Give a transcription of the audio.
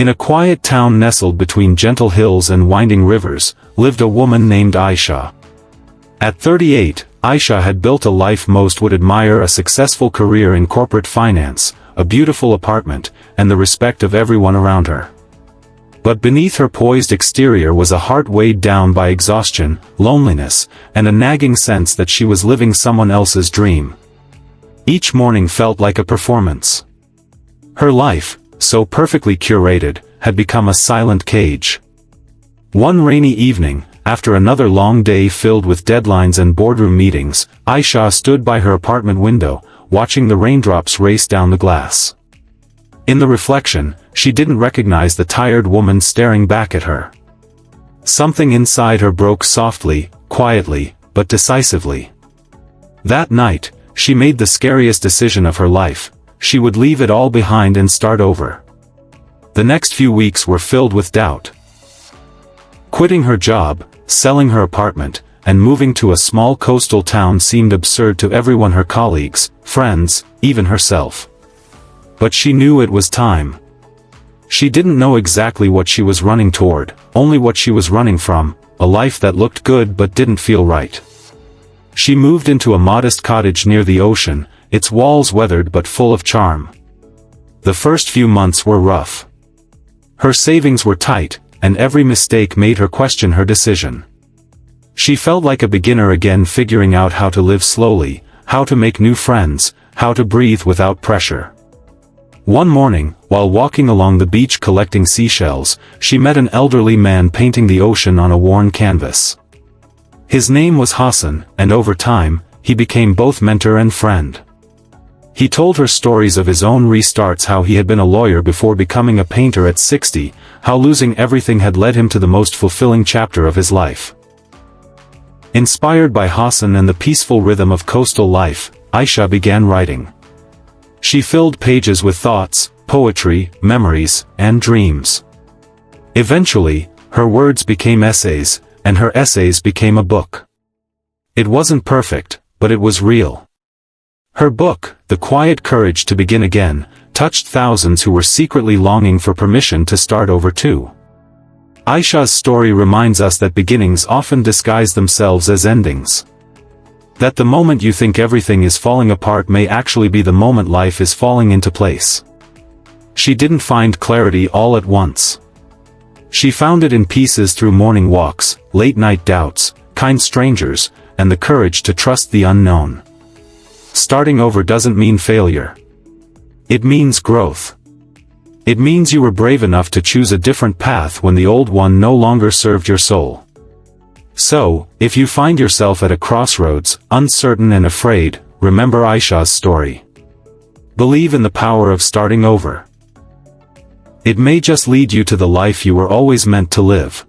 In a quiet town nestled between gentle hills and winding rivers, lived a woman named Ayesha. At 38, Ayesha had built a life most would admire: a successful career in corporate finance, a beautiful apartment, and the respect of everyone around her. But beneath her poised exterior was a heart weighed down by exhaustion, loneliness, and a nagging sense that she was living someone else's dream. Each morning felt like a performance. Her life, so perfectly curated, had become a silent cage. One rainy evening, after another long day filled with deadlines and boardroom meetings, Ayesha stood by her apartment window, watching the raindrops race down the glass. In the reflection, she didn't recognize the tired woman staring back at her. Something inside her broke softly, quietly, but decisively. That night, she made the scariest decision of her life: she would leave it all behind and start over. The next few weeks were filled with doubt. Quitting her job, selling her apartment, and moving to a small coastal town seemed absurd to everyone: her colleagues, friends, even herself. But she knew it was time. She didn't know exactly what she was running toward, only what she was running from: a life that looked good but didn't feel right. She moved into a modest cottage near the ocean, its walls weathered but full of charm. The first few months were rough. Her savings were tight, and every mistake made her question her decision. She felt like a beginner again, figuring out how to live slowly, how to make new friends, how to breathe without pressure. One morning, while walking along the beach collecting seashells, she met an elderly man painting the ocean on a worn canvas. His name was Hassan, and over time, he became both mentor and friend. He told her stories of his own restarts: how he had been a lawyer before becoming a painter at 60, how losing everything had led him to the most fulfilling chapter of his life. Inspired by Hassan and the peaceful rhythm of coastal life, Ayesha began writing. She filled pages with thoughts, poetry, memories, and dreams. Eventually, her words became essays, and her essays became a book. It wasn't perfect, but it was real. Her book, The Quiet Courage to Begin Again, touched thousands who were secretly longing for permission to start over too. Ayesha's story reminds us that beginnings often disguise themselves as endings. That the moment you think everything is falling apart may actually be the moment life is falling into place. She didn't find clarity all at once. She found it in pieces through morning walks, late-night doubts, kind strangers, and the courage to trust the unknown. Starting over doesn't mean failure. It means growth. It means you were brave enough to choose a different path when the old one no longer served your soul. So, if you find yourself at a crossroads, uncertain and afraid, remember Ayesha's story. Believe in the power of starting over. It may just lead you to the life you were always meant to live.